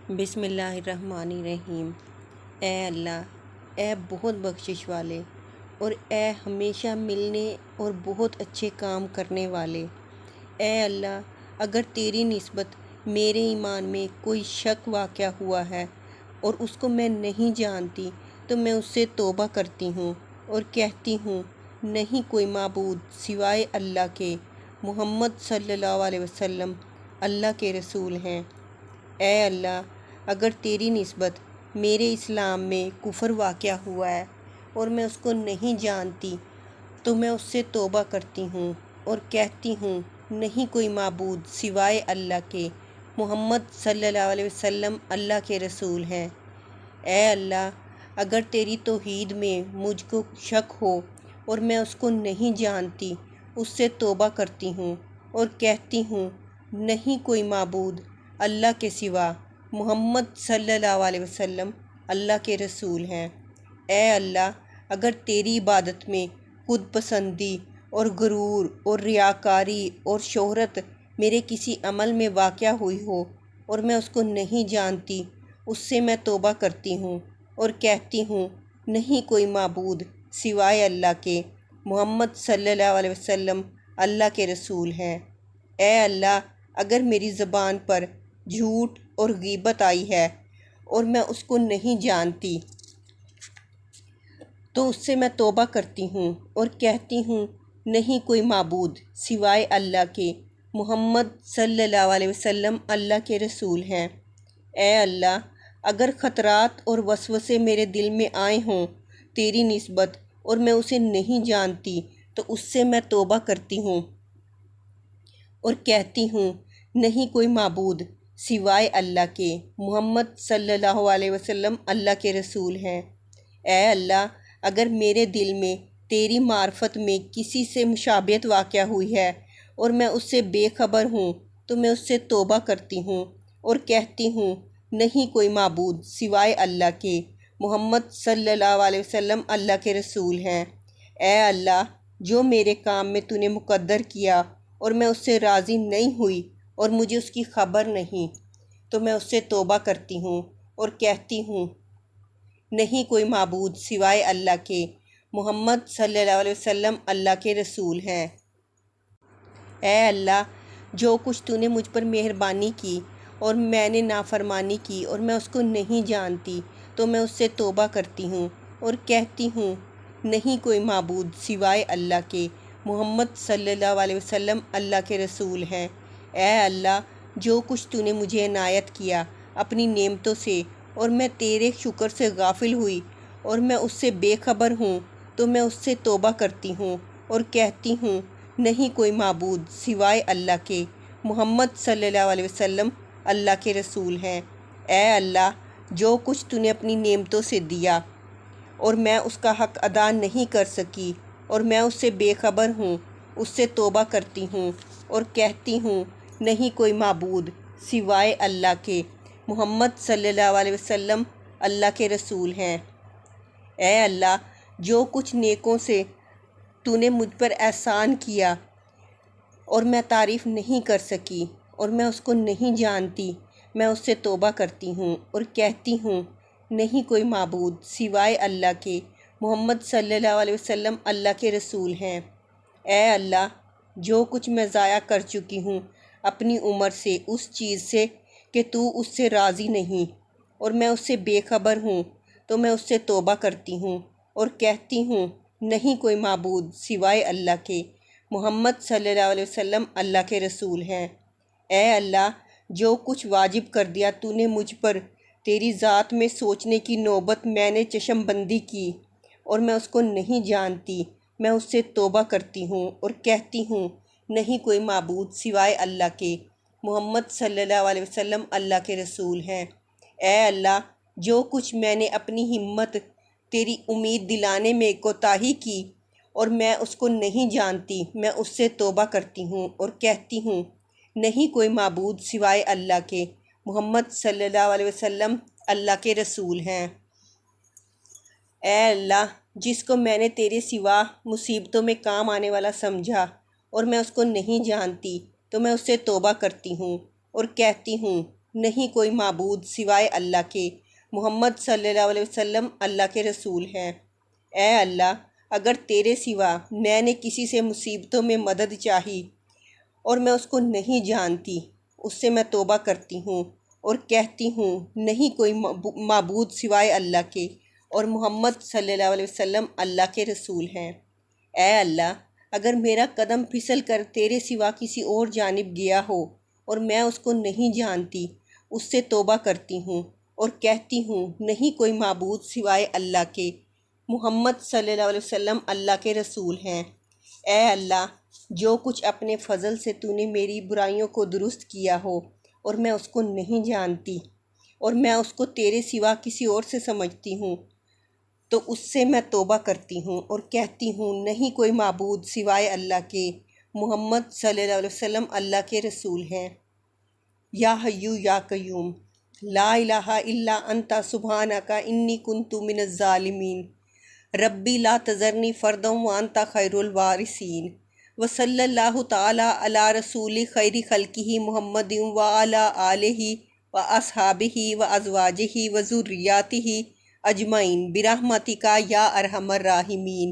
بسم اللہ الرحمن الرحیم۔ اے اللہ، اے بہت بخشش والے اور اے ہمیشہ ملنے اور بہت اچھے کام کرنے والے، اے اللہ، اگر تیری نسبت میرے ایمان میں کوئی شک واقع ہوا ہے اور اس کو میں نہیں جانتی تو میں اس سے توبہ کرتی ہوں اور کہتی ہوں نہیں کوئی معبود سوائے اللہ کے، محمد صلی اللہ علیہ وسلم اللہ کے رسول ہیں۔ اے اللہ، اگر تیری نسبت میرے اسلام میں کفر واقع ہوا ہے اور میں اس کو نہیں جانتی تو میں اس سے توبہ کرتی ہوں اور کہتی ہوں نہیں کوئی معبود سوائے اللہ کے، محمد صلی اللہ علیہ وسلم اللہ کے رسول ہیں۔ اے اللہ، اگر تیری توحید میں مجھ کو شک ہو اور میں اس کو نہیں جانتی اس سے توبہ کرتی ہوں اور کہتی ہوں نہیں کوئی معبود اللہ کے سوا، محمد صلی اللہ علیہ وسلم اللہ کے رسول ہیں۔ اے اللہ، اگر تیری عبادت میں خود پسندی اور غرور اور ریاکاری اور شہرت میرے کسی عمل میں واقع ہوئی ہو اور میں اس کو نہیں جانتی اس سے میں توبہ کرتی ہوں اور کہتی ہوں نہیں کوئی معبود سوائے اللہ کے، محمد صلی اللہ علیہ وسلم اللہ کے رسول ہیں۔ اے اللہ، اگر میری زبان پر جھوٹ اور غیبت آئی ہے اور میں اس کو نہیں جانتی تو اس سے میں توبہ کرتی ہوں اور کہتی ہوں نہیں کوئی معبود سوائے اللہ کے، محمد صلی اللہ علیہ وسلم اللہ کے رسول ہیں۔ اے اللہ، اگر خطرات اور وسوسے میرے دل میں آئے ہوں تیری نسبت اور میں اسے نہیں جانتی تو اس سے میں توبہ کرتی ہوں اور کہتی ہوں نہیں کوئی معبود سوائے اللہ کے، محمد صلی اللہ علیہ وسلم اللہ کے رسول ہیں۔ اے اللہ، اگر میرے دل میں تیری معرفت میں کسی سے مشابہت واقع ہوئی ہے اور میں اس سے بے خبر ہوں تو میں اس سے توبہ کرتی ہوں اور کہتی ہوں نہیں کوئی معبود سوائے اللہ کے، محمد صلی اللہ علیہ وسلم اللہ کے رسول ہیں۔ اے اللہ، جو میرے کام میں تو نے مقدر کیا اور میں اس سے راضی نہیں ہوئی اور مجھے اس کی خبر نہیں تو میں اس سے توبہ کرتی ہوں اور کہتی ہوں نہیں کوئی معبود سوائے اللہ کے، محمد صلی اللہ علیہ وسلم اللہ کے رسول ہیں۔ اے اللہ، جو کچھ تو نے مجھ پر مہربانی کی اور میں نے نافرمانی کی اور میں اس کو نہیں جانتی تو میں اس سے توبہ کرتی ہوں اور کہتی ہوں نہیں کوئی معبود سوائے اللہ کے، محمد صلی اللہ علیہ وسلم اللہ کے رسول ہیں۔ اے اللہ، جو کچھ تو نے مجھے عنایت کیا اپنی نعمتوں سے اور میں تیرے شکر سے غافل ہوئی اور میں اس سے بے خبر ہوں تو میں اس سے توبہ کرتی ہوں اور کہتی ہوں نہیں کوئی معبود سوائے اللہ کے، محمد صلی اللہ علیہ وسلم اللہ کے رسول ہیں۔ اے اللہ، جو کچھ تو نے اپنی نعمتوں سے دیا اور میں اس کا حق ادا نہیں کر سکی اور میں اس سے بے خبر ہوں، اس سے توبہ کرتی ہوں اور کہتی ہوں نہیں کوئی معبود سوائے اللہ کے، محمد صلی اللہ علیہ وسلم اللہ کے رسول ہیں۔ اے اللہ، جو کچھ نیکوں سے تو نے مجھ پر احسان کیا اور میں تعریف نہیں کر سکی اور میں اس کو نہیں جانتی، میں اس سے توبہ کرتی ہوں اور کہتی ہوں نہیں کوئی معبود سوائے اللہ کے، محمد صلی اللہ علیہ وسلم اللہ کے رسول ہیں۔ اے اللہ، جو کچھ میں ضائع کر چکی ہوں اپنی عمر سے اس چیز سے کہ تو اس سے راضی نہیں اور میں اس سے بے خبر ہوں تو میں اس سے توبہ کرتی ہوں اور کہتی ہوں نہیں کوئی معبود سوائے اللہ کے، محمد صلی اللہ علیہ وسلم اللہ کے رسول ہیں۔ اے اللہ، جو کچھ واجب کر دیا تو نے مجھ پر تیری ذات میں سوچنے کی نوبت میں نے چشم بندی کی اور میں اس کو نہیں جانتی، میں اس سے توبہ کرتی ہوں اور کہتی ہوں نہیں کوئی معبود سوائے اللہ کے، محمد صلی اللہ علیہ وسلم اللہ کے رسول ہیں۔ اے اللہ، جو کچھ میں نے اپنی ہمت تیری امید دلانے میں کوتاہی کی اور میں اس کو نہیں جانتی، میں اس سے توبہ کرتی ہوں اور کہتی ہوں نہیں کوئی معبود سوائے اللہ کے، محمد صلی اللہ علیہ وسلم اللہ کے رسول ہیں۔ اے اللہ، جس کو میں نے تیرے سوا مصیبتوں میں کام آنے والا سمجھا اور میں اس کو نہیں جانتی تو میں اس سے توبہ کرتی ہوں اور کہتی ہوں نہیں کوئی معبود سوائے اللہ کے، محمد صلی اللہ علیہ وسلم اللہ کے رسول ہیں۔ اے اللہ، اگر تیرے سوا میں نے کسی سے مصیبتوں میں مدد چاہی اور میں اس کو نہیں جانتی، اس سے میں توبہ کرتی ہوں اور کہتی ہوں نہیں کوئی معبود سوائے اللہ کے، اور محمد صلی اللہ علیہ وسلم اللہ کے رسول ہیں۔ اے اللہ، اگر میرا قدم پھسل کر تیرے سوا کسی اور جانب گیا ہو اور میں اس کو نہیں جانتی، اس سے توبہ کرتی ہوں اور کہتی ہوں نہیں کوئی معبود سوائے اللہ کے، محمد صلی اللہ علیہ وسلم اللہ کے رسول ہیں۔ اے اللہ، جو کچھ اپنے فضل سے تو نے میری برائیوں کو درست کیا ہو اور میں اس کو نہیں جانتی اور میں اس کو تیرے سوا کسی اور سے سمجھتی ہوں، تو اس سے میں توبہ کرتی ہوں اور کہتی ہوں نہیں کوئی معبود سوائے اللہ کے، محمد صلی اللہ علیہ وسلم اللہ کے رسول ہیں۔ یا حیو یا قیوم، لا الہ الا انت سبحانک انی کنت من الظالمین، ربی لا تذرنی فردا وانت خیر الوارثین، وصلی اللہ تعالی علی رسول خیر خلقہ محمد وعلی آلہ واصحابہ وازواجہ وذریاتہ اجمعین برحمتک یا ارحم الراحمین۔